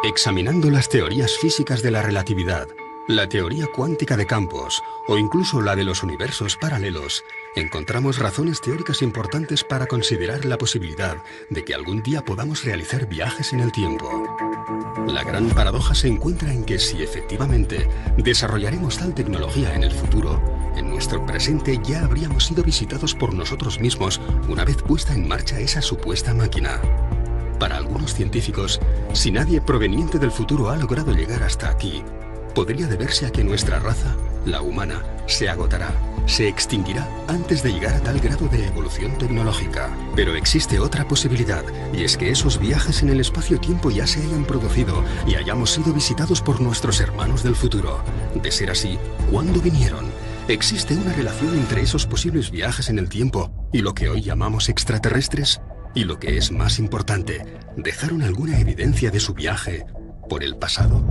Examinando las teorías físicas de la relatividad, la teoría cuántica de campos o incluso la de los universos paralelos, encontramos razones teóricas importantes para considerar la posibilidad de que algún día podamos realizar viajes en el tiempo. La gran paradoja se encuentra en que si efectivamente desarrollaremos tal tecnología en el futuro, en nuestro presente ya habríamos sido visitados por nosotros mismos una vez puesta en marcha esa supuesta máquina. Para algunos científicos, si nadie proveniente del futuro ha logrado llegar hasta aquí, podría deberse a que nuestra raza, la humana, se agotará, se extinguirá antes de llegar a tal grado de evolución tecnológica. Pero existe otra posibilidad, y es que esos viajes en el espacio-tiempo ya se hayan producido y hayamos sido visitados por nuestros hermanos del futuro. De ser así, ¿cuándo vinieron? ¿Existe una relación entre esos posibles viajes en el tiempo y lo que hoy llamamos extraterrestres? Y lo que es más importante, ¿dejaron alguna evidencia de su viaje por el pasado?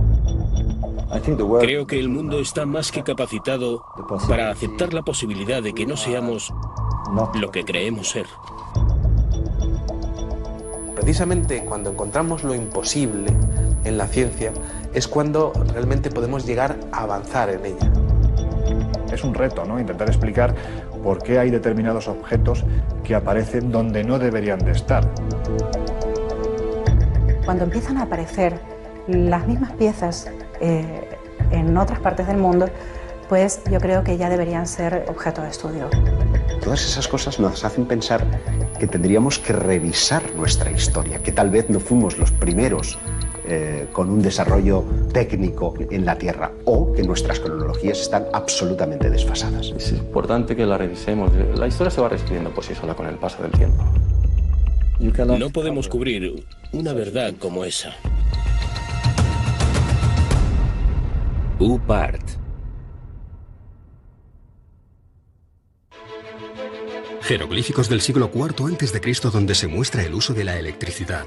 Creo que el mundo está más que capacitado para aceptar la posibilidad de que no seamos lo que creemos ser. Precisamente cuando encontramos lo imposible en la ciencia es cuando realmente podemos llegar a avanzar en ella. Es un reto, ¿no? Intentar explicar por qué hay determinados objetos que aparecen donde no deberían de estar. Cuando empiezan a aparecer las mismas piezas en otras partes del mundo, pues yo creo que ya deberían ser objeto de estudio. Todas esas cosas nos hacen pensar que tendríamos que revisar nuestra historia, que tal vez no fuimos los primeros con un desarrollo técnico en la Tierra, o que nuestras cronologías están absolutamente desfasadas. Es importante que la revisemos. La historia se va reescribiendo por sí sola con el paso del tiempo. No podemos cubrir una verdad como esa. UPART. Jeroglíficos del siglo IV a.C. donde se muestra el uso de la electricidad.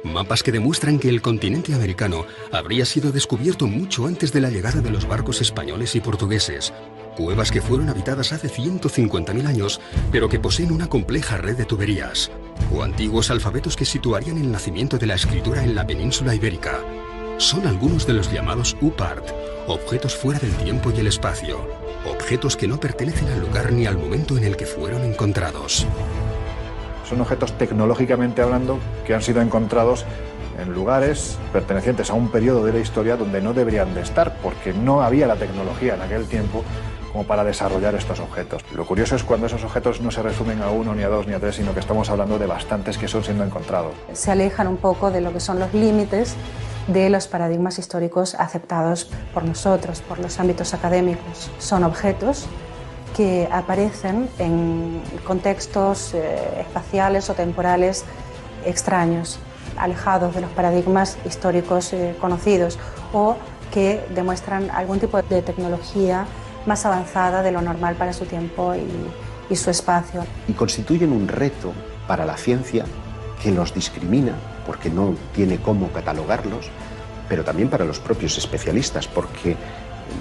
Mapas que demuestran que el continente americano habría sido descubierto mucho antes de la llegada de los barcos españoles y portugueses. Cuevas que fueron habitadas hace 150.000 años, pero que poseen una compleja red de tuberías. O antiguos alfabetos que situarían el nacimiento de la escritura en la península ibérica. Son algunos de los llamados UPART, objetos fuera del tiempo y el espacio. Objetos que no pertenecen al lugar ni al momento en el que fueron encontrados. Son objetos tecnológicamente hablando que han sido encontrados en lugares pertenecientes a un periodo de la historia donde no deberían de estar, porque no había la tecnología en aquel tiempo como para desarrollar estos objetos. Lo curioso es cuando esos objetos no se resumen a uno, ni a dos, ni a tres, sino que estamos hablando de bastantes que son siendo encontrados. Se alejan un poco de lo que son los límites de los paradigmas históricos aceptados por nosotros, por los ámbitos académicos. Son objetos que aparecen en contextos espaciales o temporales extraños, alejados de los paradigmas históricos conocidos, o que demuestran algún tipo de tecnología más avanzada de lo normal para su tiempo y su espacio. Y constituyen un reto para la ciencia que los discrimina, porque no tiene cómo catalogarlos, pero también para los propios especialistas, porque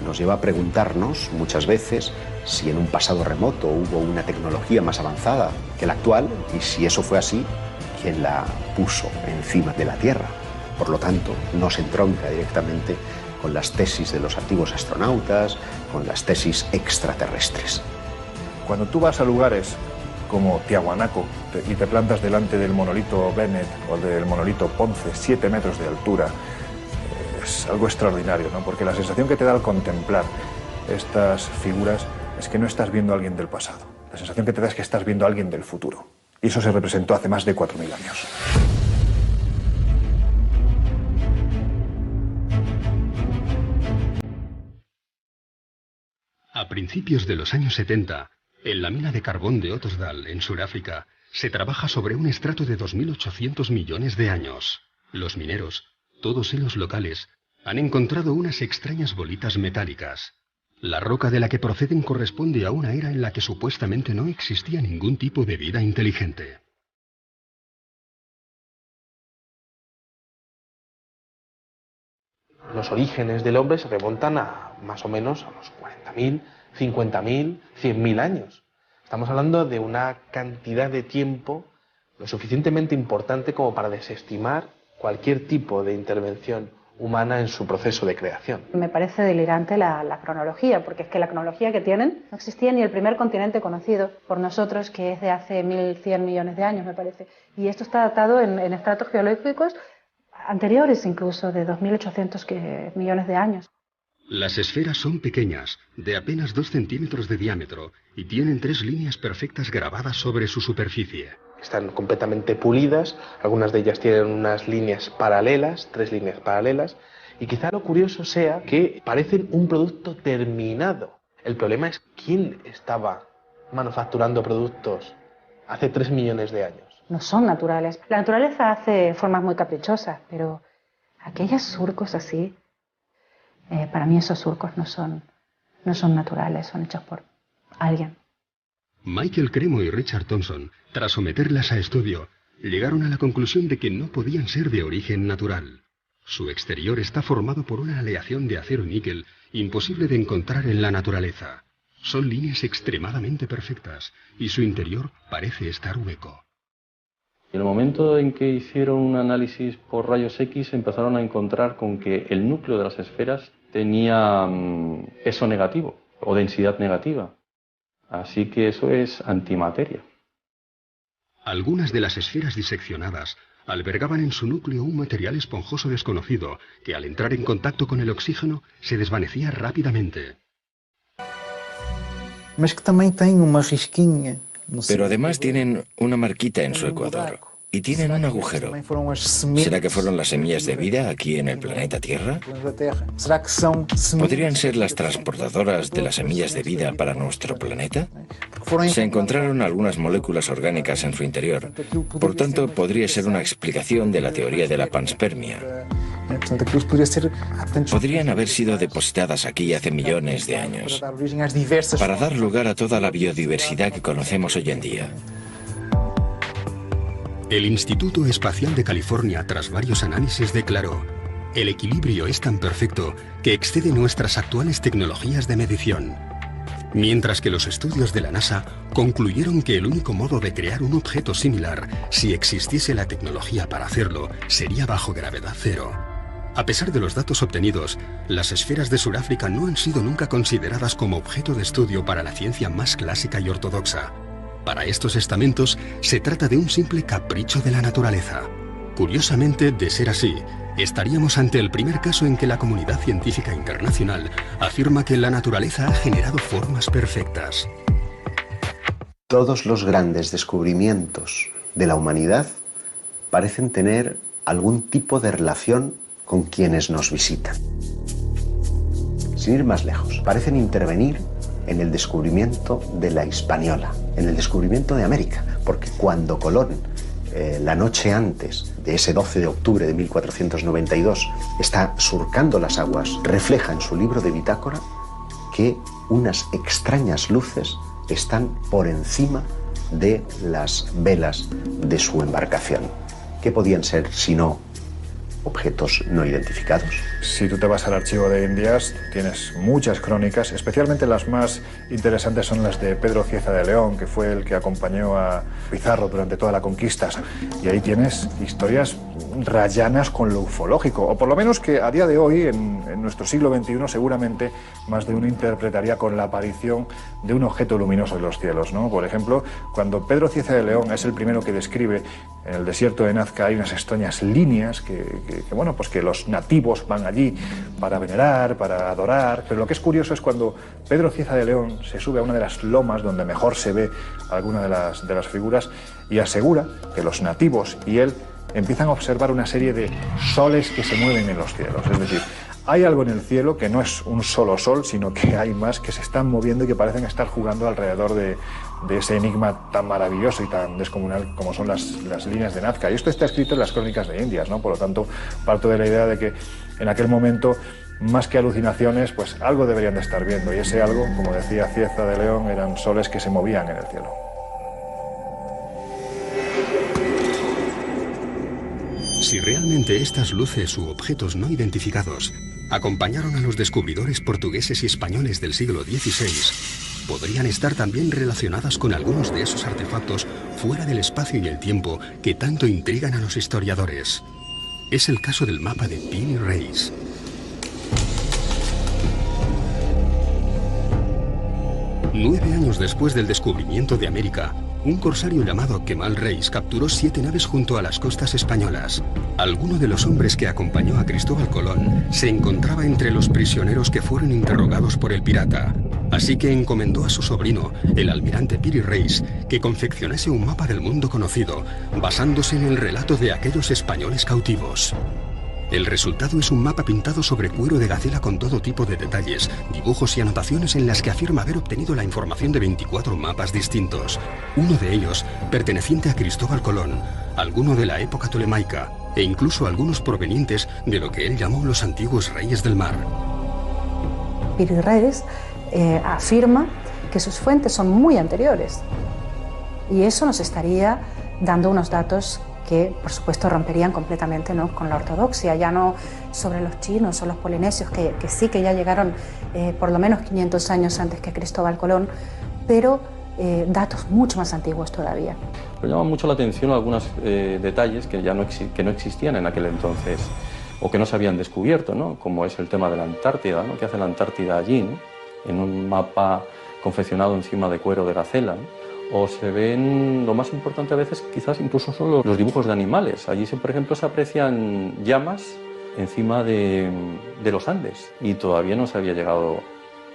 nos lleva a preguntarnos muchas veces si en un pasado remoto hubo una tecnología más avanzada que la actual, y si eso fue así, ¿quién la puso encima de la Tierra? Por lo tanto, nos entronca directamente con las tesis de los antiguos astronautas, con las tesis extraterrestres. Cuando tú vas a lugares como Tiahuanaco y te plantas delante del monolito Bennett o del monolito Ponce, 7 metros de altura, es algo extraordinario, ¿no? Porque la sensación que te da al contemplar estas figuras es que no estás viendo a alguien del pasado. La sensación que te da es que estás viendo a alguien del futuro. Y eso se representó hace más de 4.000 años. A principios de los años 70, en la mina de carbón de Ottosdal, en Sudáfrica, se trabaja sobre un estrato de 2.800 millones de años. Los mineros, todos ellos locales, han encontrado unas extrañas bolitas metálicas. La roca de la que proceden corresponde a una era en la que supuestamente no existía ningún tipo de vida inteligente. Los orígenes del hombre se remontan a más o menos a los 40.000, 50.000, 100.000 años. Estamos hablando de una cantidad de tiempo lo suficientemente importante como para desestimar cualquier tipo de intervención humana en su proceso de creación. Me parece delirante la cronología, porque es que la cronología que tienen no existía ni el primer continente conocido por nosotros, que es de hace 1.100 millones de años, me parece. Y esto está datado en estratos geológicos anteriores incluso, de 2.800 millones de años. Las esferas son pequeñas, de apenas 2 centímetros de diámetro, y tienen 3 líneas perfectas grabadas sobre su superficie. Están completamente pulidas, algunas de ellas tienen unas líneas paralelas, 3 líneas paralelas, y quizá lo curioso sea que parecen un producto terminado. El problema es quién estaba manufacturando productos hace 3 millones de años. No son naturales. La naturaleza hace formas muy caprichosas, pero aquellos surcos así, para mí esos surcos no son naturales, son hechos por alguien. Michael Cremo y Richard Thompson, tras someterlas a estudio, llegaron a la conclusión de que no podían ser de origen natural. Su exterior está formado por una aleación de acero y níquel imposible de encontrar en la naturaleza. Son líneas extremadamente perfectas y su interior parece estar hueco. En el momento en que hicieron un análisis por rayos X empezaron a encontrar con que el núcleo de las esferas tenía peso negativo o densidad negativa. Así que eso es antimateria. Algunas de las esferas diseccionadas albergaban en su núcleo un material esponjoso desconocido que al entrar en contacto con el oxígeno se desvanecía rápidamente. Pero además tienen una marquita en su ecuador y tienen un agujero. ¿Será que fueron las semillas de vida aquí en el planeta Tierra? ¿Podrían ser las transportadoras de las semillas de vida para nuestro planeta? Se encontraron algunas moléculas orgánicas en su interior. Por tanto, podría ser una explicación de la teoría de la panspermia. Podrían haber sido depositadas aquí hace millones de años, para dar lugar a toda la biodiversidad que conocemos hoy en día. El Instituto Espacial de California, tras varios análisis, declaró: el equilibrio es tan perfecto que excede nuestras actuales tecnologías de medición. Mientras que los estudios de la NASA concluyeron que el único modo de crear un objeto similar, si existiese la tecnología para hacerlo, sería bajo gravedad cero. A pesar de los datos obtenidos, las esferas de Sudáfrica no han sido nunca consideradas como objeto de estudio para la ciencia más clásica y ortodoxa. Para estos estamentos, se trata de un simple capricho de la naturaleza. Curiosamente, de ser así, estaríamos ante el primer caso en que la comunidad científica internacional afirma que la naturaleza ha generado formas perfectas. Todos los grandes descubrimientos de la humanidad parecen tener algún tipo de relación con quienes nos visitan. Sin ir más lejos, parecen intervenir en el descubrimiento de la Hispaniola, en el descubrimiento de América, porque cuando Colón, la noche antes de ese 12 de octubre de 1492, está surcando las aguas, refleja en su libro de bitácora que unas extrañas luces están por encima de las velas de su embarcación. ¿Qué podían ser sino objetos no identificados? Si tú te vas al archivo de Indias, tienes muchas crónicas, especialmente las más interesantes son las de Pedro Cieza de León, que fue el que acompañó a Pizarro durante toda la conquista. Y ahí tienes historias rayanas con lo ufológico, o por lo menos que a día de hoy, en nuestro siglo XXI, seguramente más de uno interpretaría con la aparición de un objeto luminoso en los cielos, ¿no? Por ejemplo, cuando Pedro Cieza de León es el primero que describe en el desierto de Nazca, hay unas extrañas líneas que los nativos van allí para venerar, para adorar, pero lo que es curioso es cuando Pedro Cieza de León se sube a una de las lomas donde mejor se ve alguna de las figuras y asegura que los nativos y él empiezan a observar una serie de soles que se mueven en los cielos. Es decir, hay algo en el cielo que no es un solo sol, sino que hay más que se están moviendo y que parecen estar jugando alrededor de ese enigma tan maravilloso y tan descomunal como son las líneas de Nazca. Y esto está escrito en las crónicas de Indias, ¿no? Por lo tanto, parto de la idea de que en aquel momento, más que alucinaciones, pues algo deberían de estar viendo. Y ese algo, como decía Cieza de León, eran soles que se movían en el cielo. Si realmente estas luces u objetos no identificados acompañaron a los descubridores portugueses y españoles del siglo XVI, podrían estar también relacionadas con algunos de esos artefactos fuera del espacio y el tiempo que tanto intrigan a los historiadores. Es el caso del mapa de Piri Reis. Nueve años después del descubrimiento de América, un corsario llamado Kemal Reis capturó 7 naves junto a las costas españolas. Alguno de los hombres que acompañó a Cristóbal Colón se encontraba entre los prisioneros que fueron interrogados por el pirata. Así que encomendó a su sobrino, el almirante Piri Reis, que confeccionase un mapa del mundo conocido, basándose en el relato de aquellos españoles cautivos. El resultado es un mapa pintado sobre cuero de gacela con todo tipo de detalles, dibujos y anotaciones en las que afirma haber obtenido la información de 24 mapas distintos. Uno de ellos perteneciente a Cristóbal Colón, alguno de la época tolemaica e incluso algunos provenientes de lo que él llamó los antiguos reyes del mar. Piri Reis afirma que sus fuentes son muy anteriores y eso nos estaría dando unos datos que, por supuesto, romperían completamente, ¿no?, con la ortodoxia, ya no sobre los chinos o los polinesios, que sí que ya llegaron por lo menos 500 años antes que Cristóbal Colón, pero datos mucho más antiguos todavía. Pero llama mucho la atención algunos detalles que no existían en aquel entonces o que no se habían descubierto, ¿no?, como es el tema de la Antártida, ¿no?, que hace la Antártida allí, ¿no?, en un mapa confeccionado encima de cuero de gacela, ¿no? O se ven, lo más importante a veces quizás incluso son los dibujos de animales. Allí, por ejemplo, se aprecian llamas encima de los Andes y todavía no se había llegado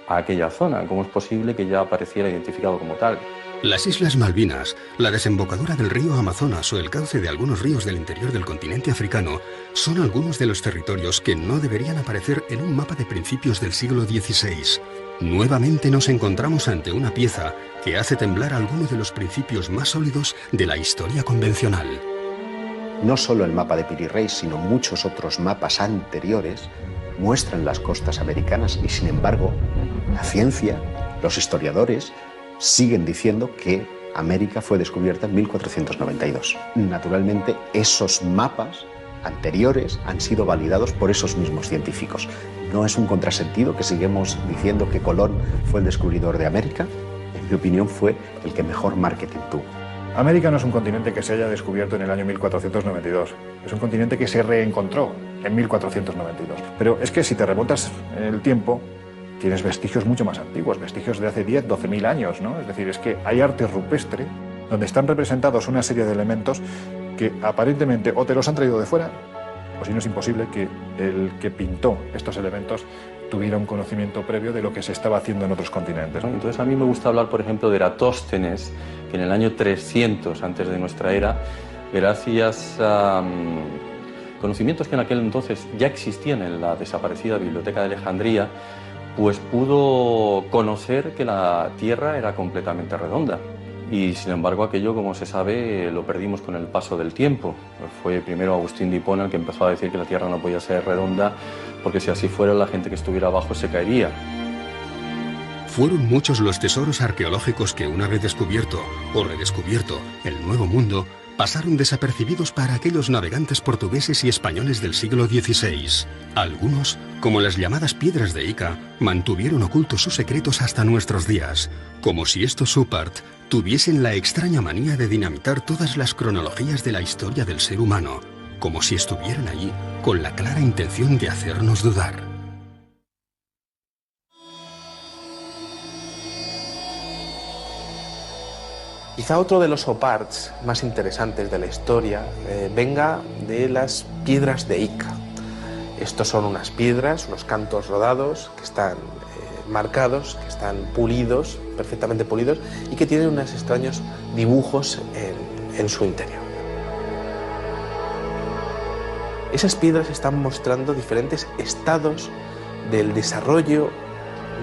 a aquella zona. ¿Cómo es posible que ya apareciera identificado como tal? Las Islas Malvinas, la desembocadura del río Amazonas o el cauce de algunos ríos del interior del continente africano son algunos de los territorios que no deberían aparecer en un mapa de principios del siglo XVI. Nuevamente nos encontramos ante una pieza que hace temblar algunos de los principios más sólidos de la historia convencional. No solo el mapa de Piri Reis, sino muchos otros mapas anteriores muestran las costas americanas y, sin embargo, la ciencia, los historiadores, siguen diciendo que América fue descubierta en 1492. Naturalmente, esos mapas anteriores han sido validados por esos mismos científicos. No es un contrasentido que sigamos diciendo que Colón fue el descubridor de América. En mi opinión, fue el que mejor marketing tuvo. América no es un continente que se haya descubierto en el año 1492. Es un continente que se reencontró en 1492. Pero es que si te remontas en el tiempo, tienes vestigios mucho más antiguos, vestigios de hace 10, 12.000 años, ¿no? Es decir, es que hay arte rupestre donde están representados una serie de elementos que aparentemente o te los han traído de fuera, o si no es imposible que el que pintó estos elementos tuviera un conocimiento previo de lo que se estaba haciendo en otros continentes, ¿no? Entonces a mí me gusta hablar, por ejemplo, de Eratóstenes, que en el año 300 antes de nuestra era, gracias a conocimientos que en aquel entonces ya existían en la desaparecida Biblioteca de Alejandría, pues pudo conocer que la Tierra era completamente redonda. Y sin embargo aquello, como se sabe, lo perdimos con el paso del tiempo. Fue primero Agustín de Hipona el que empezó a decir que la Tierra no podía ser redonda, porque si así fuera la gente que estuviera abajo se caería. Fueron muchos los tesoros arqueológicos que, una vez descubierto o redescubierto el Nuevo Mundo, pasaron desapercibidos para aquellos navegantes portugueses y españoles del siglo XVI. Algunos, como las llamadas piedras de Ica, mantuvieron ocultos sus secretos hasta nuestros días, como si estos Supart tuviesen la extraña manía de dinamitar todas las cronologías de la historia del ser humano, como si estuvieran allí con la clara intención de hacernos dudar. Quizá otro de los oparts más interesantes de la historia venga de las piedras de Ica. Estos son unas piedras, unos cantos rodados que están marcados, que están pulidos, perfectamente pulidos, y que tienen unos extraños dibujos en su interior. Esas piedras están mostrando diferentes estados del desarrollo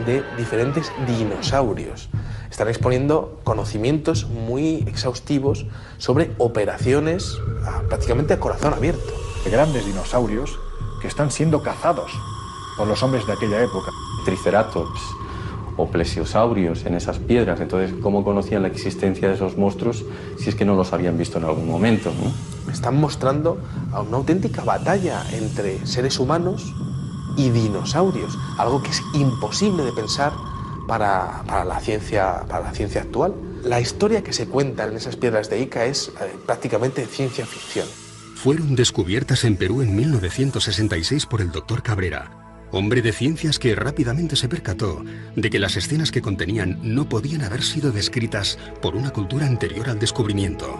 de diferentes dinosaurios. Están exponiendo conocimientos muy exhaustivos sobre operaciones prácticamente a corazón abierto. De grandes dinosaurios que están siendo cazados por los hombres de aquella época. Triceratops o plesiosaurios en esas piedras. Entonces, ¿cómo conocían la existencia de esos monstruos si es que no los habían visto en algún momento, ¿no? Están mostrando a una auténtica batalla entre seres humanos y dinosaurios, algo que es imposible de pensar para la ciencia actual. La historia que se cuenta en esas piedras de Ica es prácticamente ciencia ficción. fueron descubiertas en Perú en 1966 por el Dr. Cabrera, hombre de ciencias que rápidamente se percató de que las escenas que contenían no podían haber sido descritas por una cultura anterior al descubrimiento.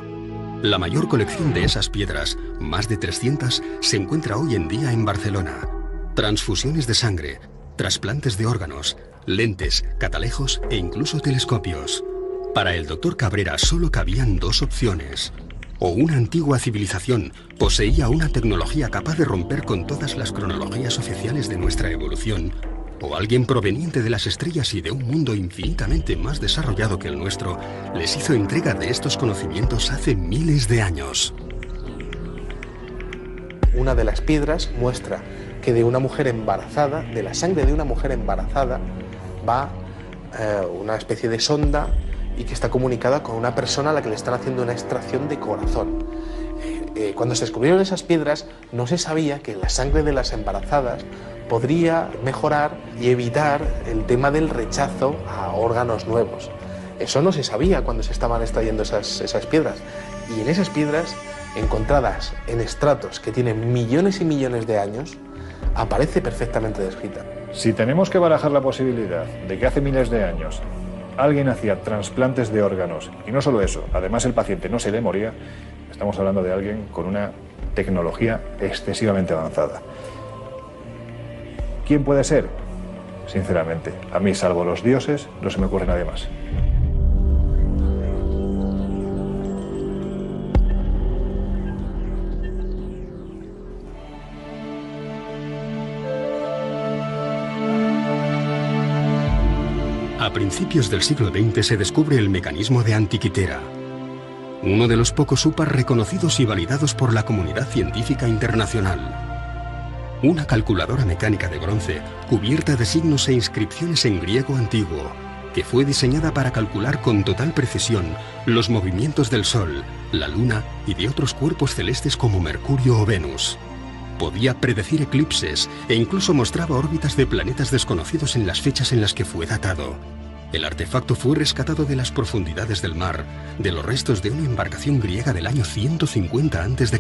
La mayor colección de esas piedras, más de 300, se encuentra hoy en día en Barcelona. Transfusiones de sangre, trasplantes de órganos, lentes, catalejos e incluso telescopios. Para el Dr. Cabrera solo cabían dos opciones. O una antigua civilización poseía una tecnología capaz de romper con todas las cronologías oficiales de nuestra evolución, o alguien proveniente de las estrellas y de un mundo infinitamente más desarrollado que el nuestro les hizo entrega de estos conocimientos hace miles de años. Una de las piedras muestra que de una mujer embarazada, de la sangre de una mujer embarazada, va una especie de sonda y que está comunicada con una persona a la que le están haciendo una extracción de corazón. Cuando se descubrieron esas piedras, no se sabía que la sangre de las embarazadas podría mejorar y evitar el tema del rechazo a órganos nuevos. Eso no se sabía cuando se estaban extrayendo esas piedras. Y en esas piedras, encontradas en estratos que tienen millones y millones de años, aparece perfectamente descrita. Si tenemos que barajar la posibilidad de que hace miles de años alguien hacía trasplantes de órganos, y no solo eso, además el paciente no se le moría, estamos hablando de alguien con una tecnología excesivamente avanzada. ¿Quién puede ser? Sinceramente, a mí, salvo los dioses, no se me ocurre nadie más. A principios del siglo XX se descubre el mecanismo de Antikythera, uno de los pocos UPAs reconocidos y validados por la comunidad científica internacional. Una calculadora mecánica de bronce cubierta de signos e inscripciones en griego antiguo, que fue diseñada para calcular con total precisión los movimientos del Sol, la Luna y de otros cuerpos celestes como Mercurio o Venus. Podía predecir eclipses e incluso mostraba órbitas de planetas desconocidos en las fechas en las que fue datado. El artefacto fue rescatado de las profundidades del mar, de los restos de una embarcación griega del año 150 a.C.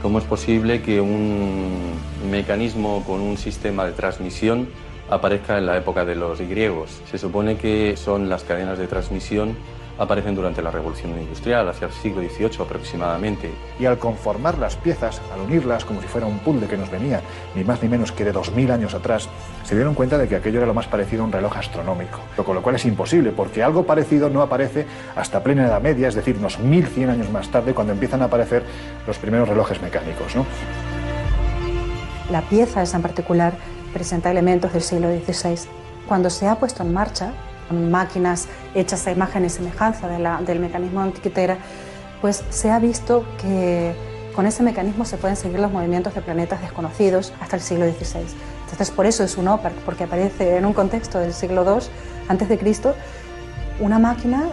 ¿Cómo es posible que un mecanismo con un sistema de transmisión aparezca en la época de los griegos? Se supone que son las cadenas de transmisión aparecen durante la Revolución Industrial, hacia el siglo XVIII aproximadamente. Y al conformar las piezas, al unirlas como si fuera un puzzle que nos venía ni más ni menos que de 2000 años atrás, se dieron cuenta de que aquello era lo más parecido a un reloj astronómico. Con lo cual es imposible, porque algo parecido no aparece hasta plena Edad Media, es decir, unos 1100 años más tarde, cuando empiezan a aparecer los primeros relojes mecánicos, ¿no? La pieza esa en particular presenta elementos del siglo XVI. Cuando se ha puesto en marcha, máquinas hechas a imagen y semejanza del mecanismo de Antikythera, pues se ha visto que con ese mecanismo se pueden seguir los movimientos de planetas desconocidos hasta el siglo XVI. Entonces, por eso es un OPAR, porque aparece en un contexto del siglo II a.C. una máquina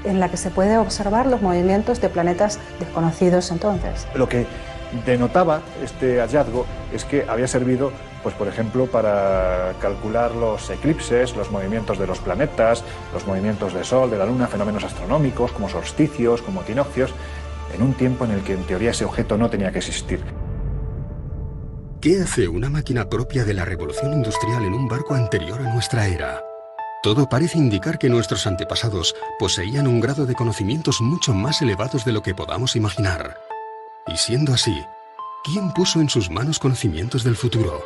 en la que se puede observar los movimientos de planetas desconocidos entonces. Lo que denotaba este hallazgo es que había servido, pues por ejemplo, para calcular los eclipses, los movimientos de los planetas, los movimientos del Sol, de la Luna, fenómenos astronómicos como solsticios, como equinoccios, en un tiempo en el que en teoría ese objeto no tenía que existir. ¿Qué hace una máquina propia de la revolución industrial en un barco anterior a nuestra era? Todo parece indicar que nuestros antepasados poseían un grado de conocimientos mucho más elevados de lo que podamos imaginar. Y siendo así, ¿quién puso en sus manos conocimientos del futuro?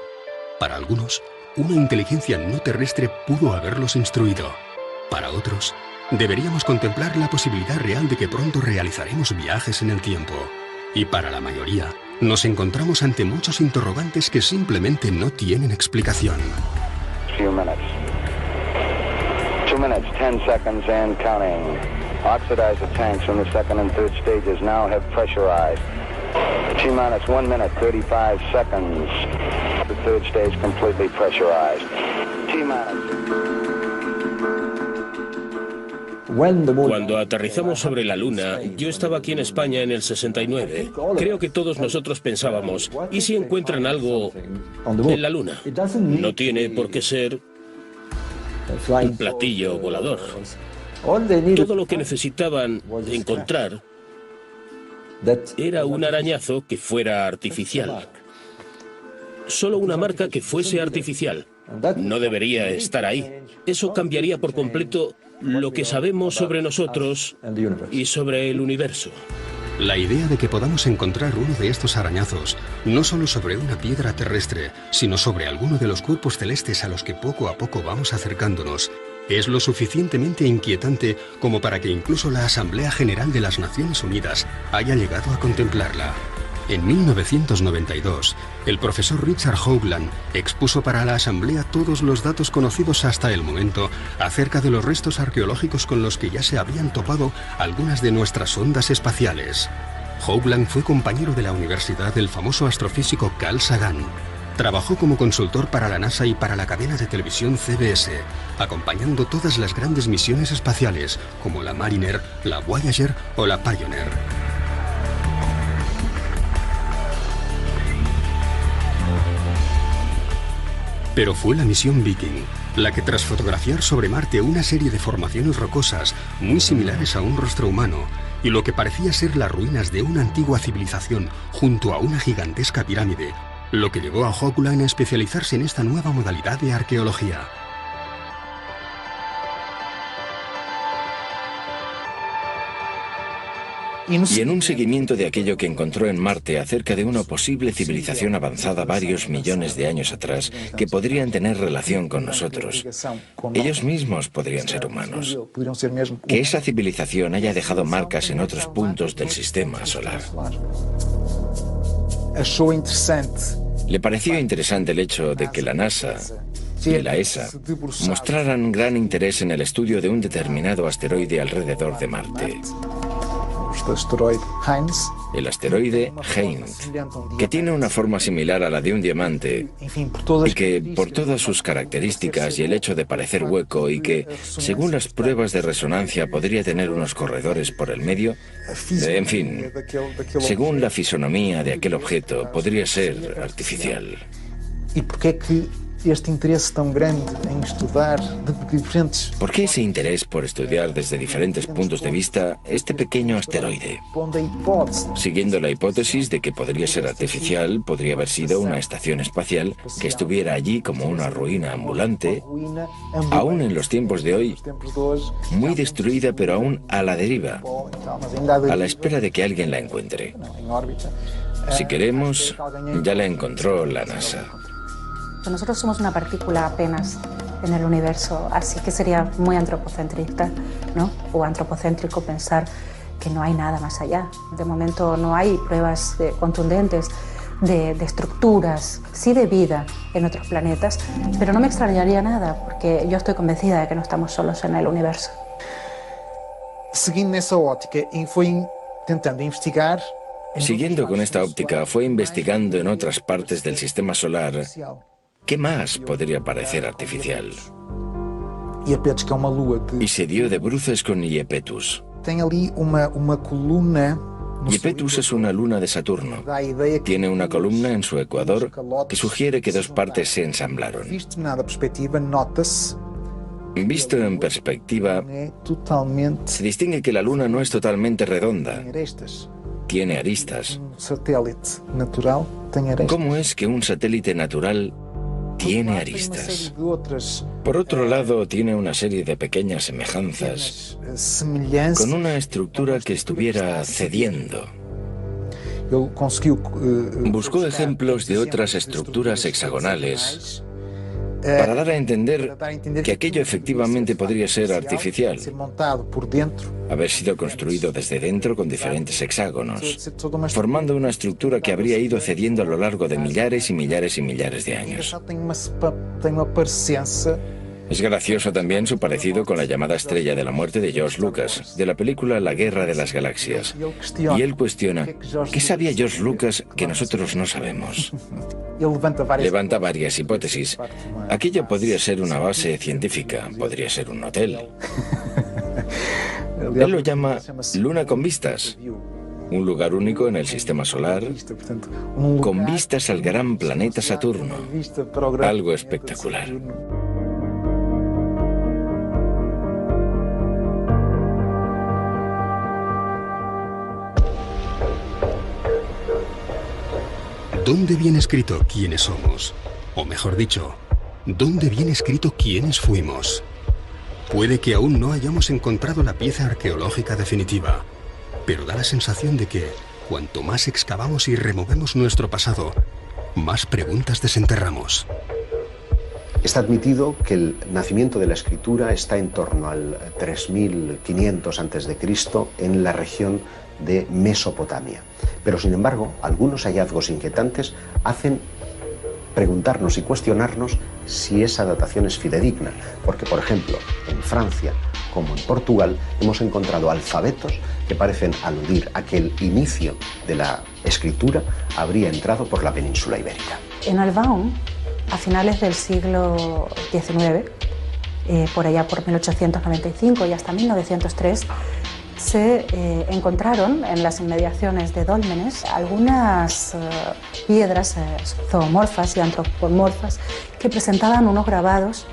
Para algunos, una inteligencia no terrestre pudo haberlos instruido. Para otros, deberíamos contemplar la posibilidad real de que pronto realizaremos viajes en el tiempo. Y para la mayoría, nos encontramos ante muchos interrogantes que simplemente no tienen explicación. 2 minutes, 10 seconds and counting. Oxidizer tanks in the second and third stages now have pressurized. T-minus 1 minute, 35 seconds. The third stage completely pressurized. Cuando aterrizamos sobre la Luna, yo estaba aquí en España en el 69. Creo que todos nosotros pensábamos, ¿y si encuentran algo en la Luna? No tiene por qué ser un platillo volador. Todo lo que necesitaban encontrar Era un arañazo que fuera artificial. Solo una marca que fuese artificial. No debería estar ahí. Eso cambiaría por completo lo que sabemos sobre nosotros y sobre el universo. La idea de que podamos encontrar uno de estos arañazos, no solo sobre una piedra terrestre, sino sobre alguno de los cuerpos celestes a los que poco a poco vamos acercándonos, es lo suficientemente inquietante como para que incluso la Asamblea General de las Naciones Unidas haya llegado a contemplarla. En 1992, el profesor Richard Hoagland expuso para la Asamblea todos los datos conocidos hasta el momento acerca de los restos arqueológicos con los que ya se habían topado algunas de nuestras sondas espaciales. Hoagland fue compañero de la universidad del famoso astrofísico Carl Sagan. Trabajó como consultor para la NASA y para la cadena de televisión CBS, acompañando todas las grandes misiones espaciales, como la Mariner, la Voyager o la Pioneer. Pero fue la misión Viking la que, tras fotografiar sobre Marte una serie de formaciones rocosas muy similares a un rostro humano y lo que parecía ser las ruinas de una antigua civilización junto a una gigantesca pirámide, lo que llevó a Hoagland a especializarse en esta nueva modalidad de arqueología. Y en un seguimiento de aquello que encontró en Marte acerca de una posible civilización avanzada varios millones de años atrás que podrían tener relación con nosotros. Ellos mismos podrían ser humanos. Que esa civilización haya dejado marcas en otros puntos del sistema solar. Le pareció interesante el hecho de que la NASA y la ESA mostraran gran interés en el estudio de un determinado asteroide alrededor de Marte. El asteroide Heinz, que tiene una forma similar a la de un diamante y que, por todas sus características y el hecho de parecer hueco y que, según las pruebas de resonancia, podría tener unos corredores por el medio, en fin, según la fisonomía de aquel objeto, podría ser artificial. este interés tan grande en estudiar de diferentes... ¿Por qué ese interés por estudiar desde diferentes puntos de vista este pequeño asteroide? Siguiendo la hipótesis de que podría ser artificial, podría haber sido una estación espacial que estuviera allí como una ruina ambulante, aún en los tiempos de hoy, muy destruida pero aún a la deriva, a la espera de que alguien la encuentre. Si queremos, ya la encontró la NASA. Nosotros somos una partícula apenas en el universo, así que sería muy antropocentrista, ¿no? O antropocéntrico pensar que no hay nada más allá. De momento no hay pruebas contundentes de estructuras, sí de vida en otros planetas, pero no me extrañaría nada porque yo estoy convencida de que no estamos solos en el universo. Siguiendo esa óptica, fue intentando investigar. Siguiendo con esta óptica, fue investigando en otras partes del sistema solar qué más podría parecer artificial. Y se dio de bruces con Iapetus. Iapetus es una luna de Saturno. Tiene una columna en su ecuador que sugiere que dos partes se ensamblaron. Visto en perspectiva, se distingue que la luna no es totalmente redonda. Tiene aristas. ¿Cómo es que un satélite natural tiene aristas? Por otro lado, tiene una serie de pequeñas semejanzas con una estructura que estuviera cediendo. Buscó ejemplos de otras estructuras hexagonales para dar a entender que aquello efectivamente podría ser artificial, haber sido construido desde dentro con diferentes hexágonos, formando una estructura que habría ido cediendo a lo largo de millares y millares y millares de años. Es gracioso también su parecido con la llamada Estrella de la Muerte de George Lucas, de la película La Guerra de las Galaxias. Y él cuestiona, ¿qué sabía George Lucas que nosotros no sabemos? Levanta varias hipótesis. Aquello podría ser una base científica, podría ser un hotel. Él lo llama Luna con vistas. Un lugar único en el sistema solar, con vistas al gran planeta Saturno. Algo espectacular. ¿Dónde viene escrito quiénes somos? O mejor dicho, ¿dónde viene escrito quiénes fuimos? Puede que aún no hayamos encontrado la pieza arqueológica definitiva, pero da la sensación de que, cuanto más excavamos y removemos nuestro pasado, más preguntas desenterramos. Está admitido que el nacimiento de la escritura está en torno al 3500 a.C. en la región de Mesopotamia. Pero, sin embargo, algunos hallazgos inquietantes hacen preguntarnos y cuestionarnos si esa datación es fidedigna, porque, por ejemplo, en Francia como en Portugal hemos encontrado alfabetos que parecen aludir a que el inicio de la escritura habría entrado por la península ibérica. En Albaón, a finales del siglo XIX, por allá por 1895 y hasta 1903, se encontraron en las inmediaciones de Dólmenes algunas piedras zoomorfas y antropomorfas que presentaban unos grabados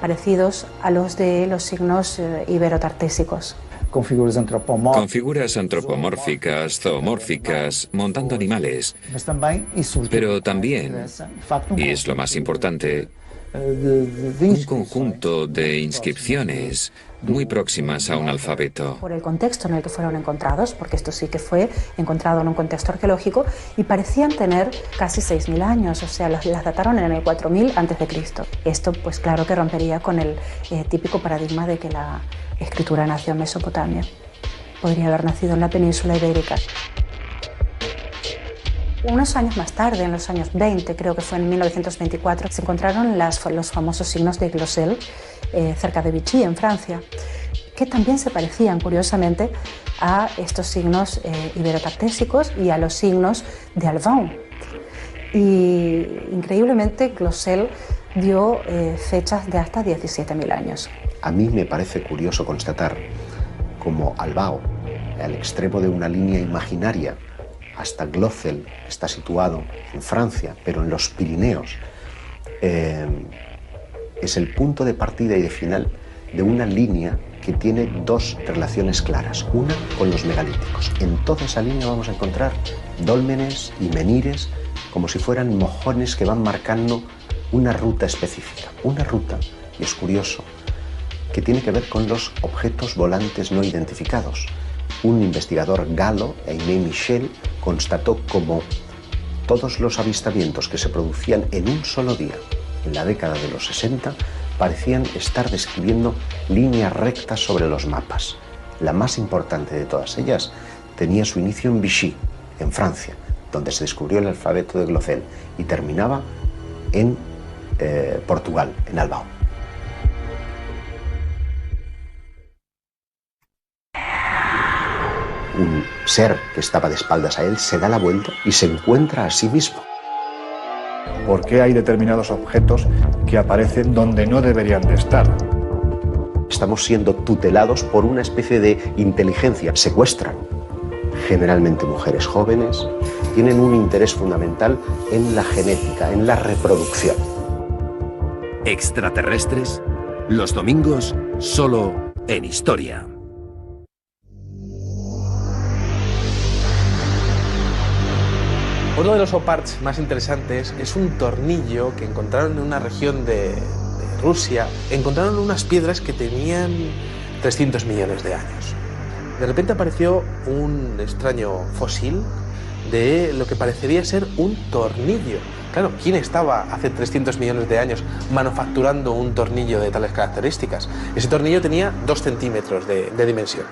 parecidos a los de los signos iberotartésicos. Con figuras antropomórficas, zoomórficas, montando animales. Pero también, y es lo más importante, un conjunto de inscripciones muy próximas a un alfabeto. Por el contexto en el que fueron encontrados, porque esto sí que fue encontrado en un contexto arqueológico, y parecían tener casi 6.000 años, o sea, las dataron en el 4000 a.C. Esto, pues claro que rompería con el típico paradigma de que la escritura nació en Mesopotamia. Podría haber nacido en la península ibérica. Unos años más tarde, en los años 20, creo que fue en 1924, se encontraron los famosos signos de Glosel cerca de Vichy, en Francia, que también se parecían, curiosamente, a estos signos iberotartésicos y a los signos de Albaón. Y, increíblemente, Glosel dio fechas de hasta 17.000 años. A mí me parece curioso constatar cómo Albao, al extremo de una línea imaginaria, hasta Glosel, está situado en Francia, pero en los Pirineos, es el punto de partida y de final de una línea que tiene dos relaciones claras. Una con los megalíticos. En toda esa línea vamos a encontrar dólmenes y menires como si fueran mojones que van marcando una ruta específica. Una ruta, y es curioso, que tiene que ver con los objetos volantes no identificados. Un investigador galo, Aimé Michel, constató cómo todos los avistamientos que se producían en un solo día, en la década de los 60, parecían estar describiendo líneas rectas sobre los mapas. La más importante de todas ellas tenía su inicio en Vichy, en Francia, donde se descubrió el alfabeto de Glosel, y terminaba en Portugal, en Albao. Un ser que estaba de espaldas a él se da la vuelta y se encuentra a sí mismo. ¿Por qué hay determinados objetos que aparecen donde no deberían de estar? Estamos siendo tutelados por una especie de inteligencia. Secuestran generalmente mujeres jóvenes, tienen un interés fundamental en la genética, en la reproducción. Extraterrestres, los domingos, solo en Historia. Uno de los oparts más interesantes es un tornillo que encontraron en una región de Rusia. Encontraron unas piedras que tenían 300 millones de años. De repente apareció un extraño fósil de lo que parecería ser un tornillo. Claro, ¿quién estaba hace 300 millones de años manufacturando un tornillo de tales características? Ese tornillo tenía 2 centímetros de dimensiones.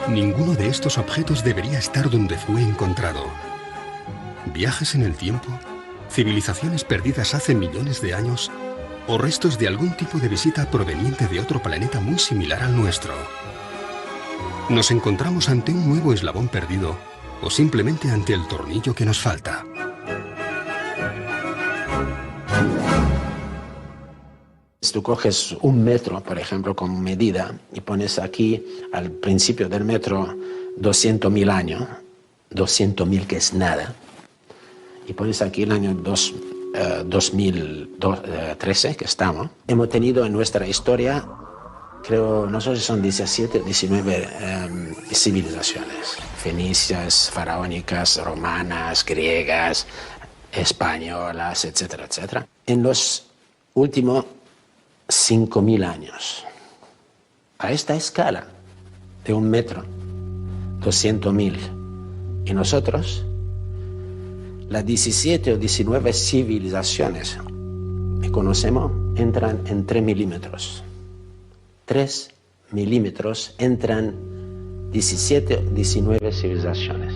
Ninguno de estos objetos debería estar donde fue encontrado. Viajes en el tiempo, civilizaciones perdidas hace millones de años o restos de algún tipo de visita proveniente de otro planeta muy similar al nuestro. ¿Nos encontramos ante un nuevo eslabón perdido o simplemente ante el tornillo que nos falta? Si tú coges un metro, por ejemplo, como medida, y pones aquí al principio del metro 200.000 años, 200.000 que es nada, y pones aquí el año 2013 que estamos, hemos tenido en nuestra historia creo, no sé si son 17 o 19 civilizaciones, fenicias, faraónicas, romanas, griegas, españolas, etcétera, etcétera, en los últimos 5.000 años. A esta escala de 1 metro, 200.000. Y nosotros, las 17 o 19 civilizaciones que conocemos entran en 3 milímetros. 3 milímetros entran 17 o 19 civilizaciones.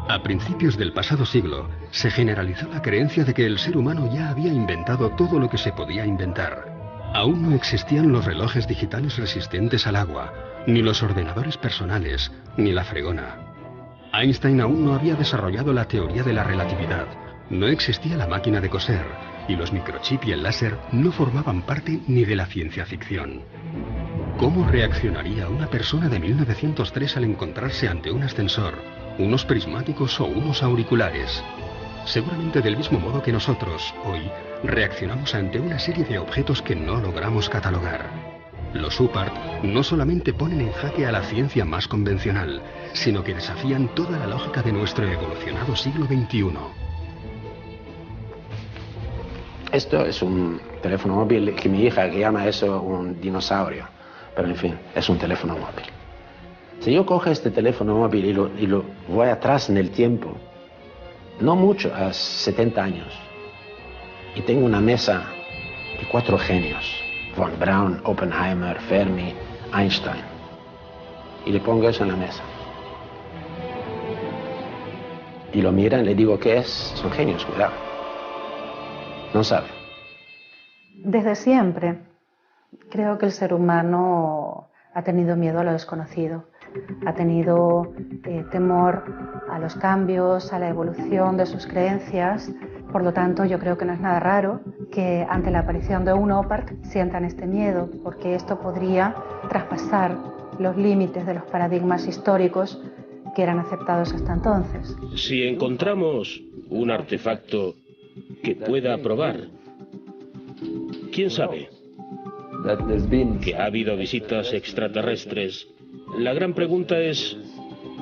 A principios del pasado siglo, se generalizó la creencia de que el ser humano ya había inventado todo lo que se podía inventar. Aún no existían los relojes digitales resistentes al agua, ni los ordenadores personales, ni la fregona. Einstein aún no había desarrollado la teoría de la relatividad, no existía la máquina de coser, y los microchips y el láser no formaban parte ni de la ciencia ficción. ¿Cómo reaccionaría una persona de 1903 al encontrarse ante un ascensor, unos prismáticos o unos auriculares? Seguramente del mismo modo que nosotros, hoy, reaccionamos ante una serie de objetos que no logramos catalogar. Los UPART no solamente ponen en jaque a la ciencia más convencional, sino que desafían toda la lógica de nuestro evolucionado siglo XXI. Esto es un teléfono móvil que mi hija que llama eso un dinosaurio, pero en fin, es un teléfono móvil. Si yo cojo este teléfono móvil y lo voy atrás en el tiempo, no mucho, a 70 años, y tengo una mesa de 4 genios, Von Braun, Oppenheimer, Fermi, Einstein, y le pongo eso en la mesa. Y lo miran y le digo, ¿qué es? Son genios, cuidado. No sabe. Desde siempre creo que el ser humano ha tenido miedo a lo desconocido, ha tenido temor a los cambios, a la evolución de sus creencias. Por lo tanto, yo creo que no es nada raro que ante la aparición de un OPART sientan este miedo, porque esto podría traspasar los límites de los paradigmas históricos que eran aceptados hasta entonces. Si encontramos un artefacto que pueda probar, ¿quién sabe? Que ha habido visitas extraterrestres. La gran pregunta es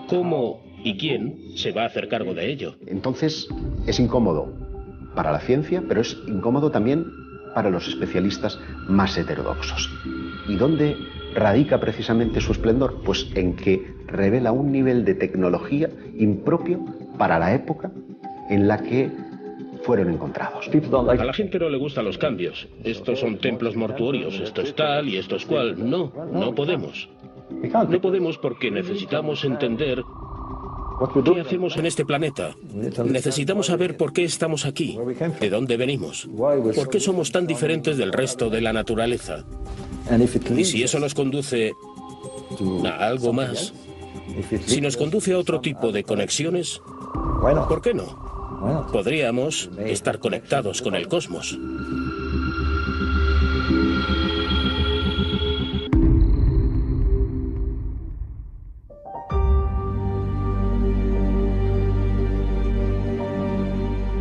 ¿cómo y quién se va a hacer cargo de ello? Entonces es incómodo para la ciencia, pero es incómodo también para los especialistas más heterodoxos. ¿Y dónde radica precisamente su esplendor? Pues en que revela un nivel de tecnología impropio para la época en la que fueron encontrados. A la gente no le gustan los cambios. Estos son templos mortuorios, esto es tal y esto es cual. No, no podemos. No podemos porque necesitamos entender qué hacemos en este planeta. Necesitamos saber por qué estamos aquí, de dónde venimos, por qué somos tan diferentes del resto de la naturaleza. Y si eso nos conduce a algo más, si nos conduce a otro tipo de conexiones, ¿por qué no? Podríamos estar conectados con el cosmos.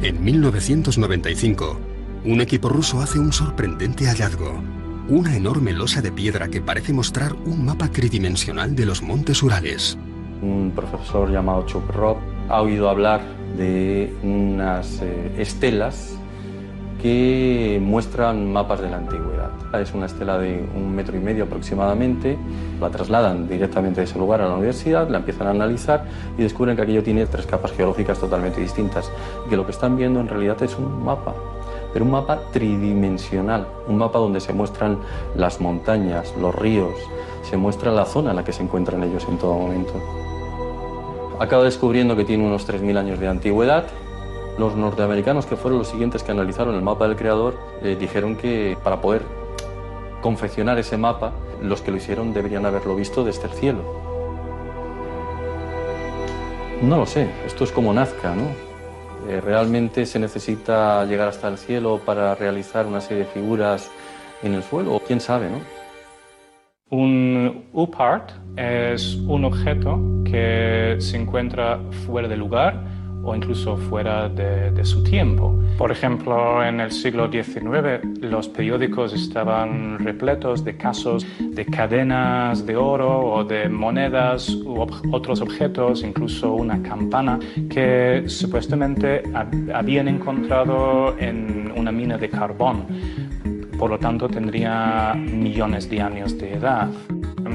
En 1995, un equipo ruso hace un sorprendente hallazgo. Una enorme losa de piedra que parece mostrar un mapa tridimensional de los montes Urales. Un profesor llamado Chuprov ha oído hablar de unas estelas que muestran mapas de la antigüedad. Es una estela de 1,5 metros aproximadamente. La trasladan directamente de ese lugar a la universidad, la empiezan a analizar y descubren que aquello tiene 3 capas geológicas totalmente distintas. Y que lo que están viendo en realidad es un mapa, pero un mapa tridimensional, un mapa donde se muestran las montañas, los ríos, se muestra la zona en la que se encuentran ellos en todo momento. Acaba descubriendo que tiene unos 3.000 años de antigüedad. Los norteamericanos, que fueron los siguientes que analizaron el mapa del creador, dijeron que para poder confeccionar ese mapa, los que lo hicieron deberían haberlo visto desde el cielo. No lo sé, esto es como Nazca, ¿no? ¿Realmente se necesita llegar hasta el cielo para realizar una serie de figuras en el suelo? ¿Quién sabe, no? Un UPART es un objeto que se encuentra fuera de lugar o incluso fuera de su tiempo. Por ejemplo, en el siglo XIX los periódicos estaban repletos de casos de cadenas de oro o de monedas u otros objetos, incluso una campana que supuestamente habían encontrado en una mina de carbón. Por lo tanto, tendría millones de años de edad.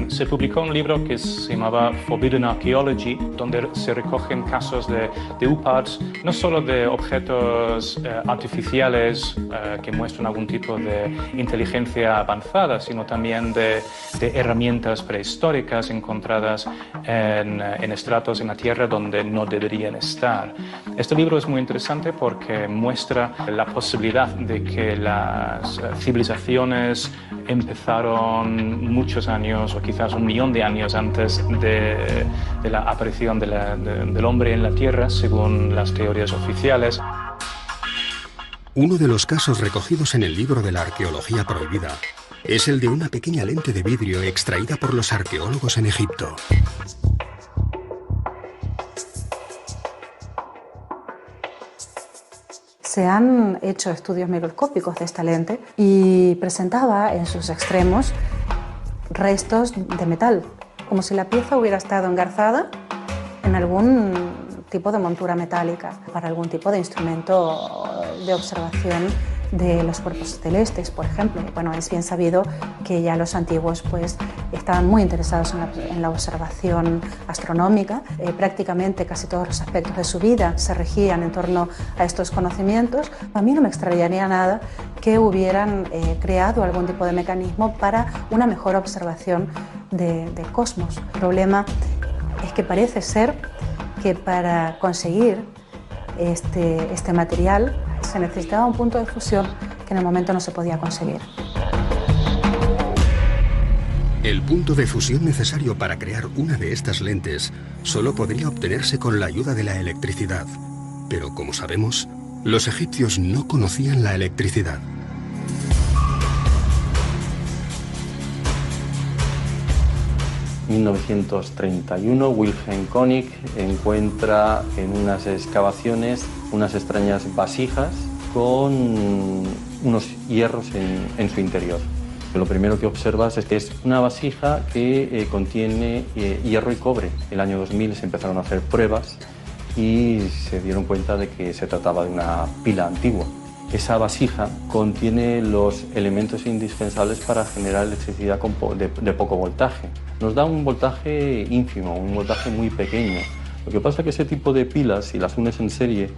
Se publicó un libro que se llamaba Forbidden Archaeology, donde se recogen casos de UPARs, no solo de objetos artificiales que muestran algún tipo de inteligencia avanzada, sino también de herramientas prehistóricas encontradas en estratos en la Tierra donde no deberían estar. Este libro es muy interesante porque muestra la posibilidad de que las civilizaciones empezaron muchos años o quizás 1 millón de años antes de la aparición del hombre en la Tierra, según las teorías oficiales. Uno de los casos recogidos en el libro de la arqueología prohibida es el de una pequeña lente de vidrio extraída por los arqueólogos en Egipto. Se han hecho estudios microscópicos de esta lente y presentaba en sus extremos restos de metal, como si la pieza hubiera estado engarzada en algún tipo de montura metálica para algún tipo de instrumento de observación de los cuerpos celestes, por ejemplo. Bueno, es bien sabido que ya los antiguos pues, estaban muy interesados en la observación astronómica. Prácticamente casi todos los aspectos de su vida se regían en torno a estos conocimientos. A mí no me extrañaría nada que hubieran creado algún tipo de mecanismo para una mejor observación del cosmos. El problema es que parece ser que para conseguir este material se necesitaba un punto de fusión que en el momento no se podía conseguir. El punto de fusión necesario para crear una de estas lentes solo podría obtenerse con la ayuda de la electricidad. Pero como sabemos, los egipcios no conocían la electricidad. En 1931, Wilhelm König encuentra en unas excavaciones unas extrañas vasijas con unos hierros en su interior. Lo primero que observas es que es una vasija que contiene hierro y cobre. En el año 2000 se empezaron a hacer pruebas y se dieron cuenta de que se trataba de una pila antigua. Esa vasija contiene los elementos indispensables para generar electricidad de poco voltaje. Nos da un voltaje ínfimo, un voltaje muy pequeño. Lo que pasa es que ese tipo de pilas, si las unes en serie,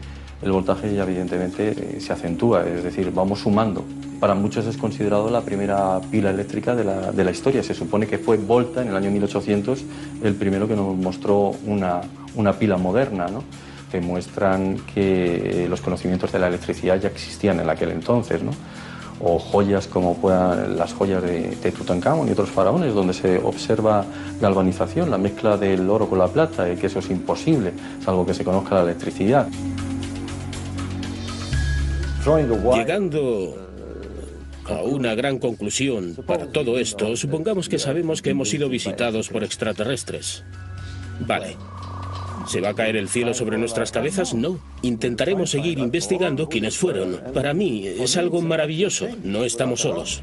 el voltaje ya evidentemente se acentúa, es decir, vamos sumando. Para muchos es considerado la primera pila eléctrica de la historia. Se supone que fue Volta, en el año 1800, el primero que nos mostró una pila moderna, ¿no? Que muestran que los conocimientos de la electricidad ya existían en aquel entonces, ¿no? O joyas como las joyas de Tutankamón y otros faraones, donde se observa galvanización, la mezcla del oro con la plata, y que eso es imposible, salvo que se conozca la electricidad. Llegando a una gran conclusión para todo esto, supongamos que sabemos que hemos sido visitados por extraterrestres. Vale. ¿Se va a caer el cielo sobre nuestras cabezas? No. Intentaremos seguir investigando quiénes fueron. Para mí es algo maravilloso. No estamos solos.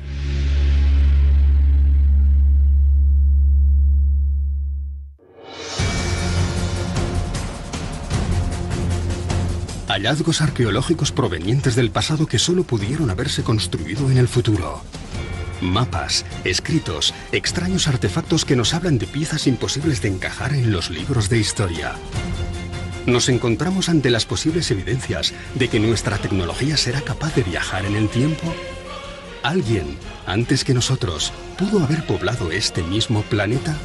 Hallazgos arqueológicos provenientes del pasado que solo pudieron haberse construido en el futuro. Mapas, escritos, extraños artefactos que nos hablan de piezas imposibles de encajar en los libros de historia. Nos encontramos ante las posibles evidencias de que nuestra tecnología será capaz de viajar en el tiempo. ¿Alguien, antes que nosotros, pudo haber poblado este mismo planeta?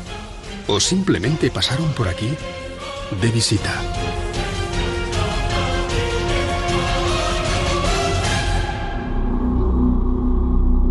¿O simplemente pasaron por aquí de visita?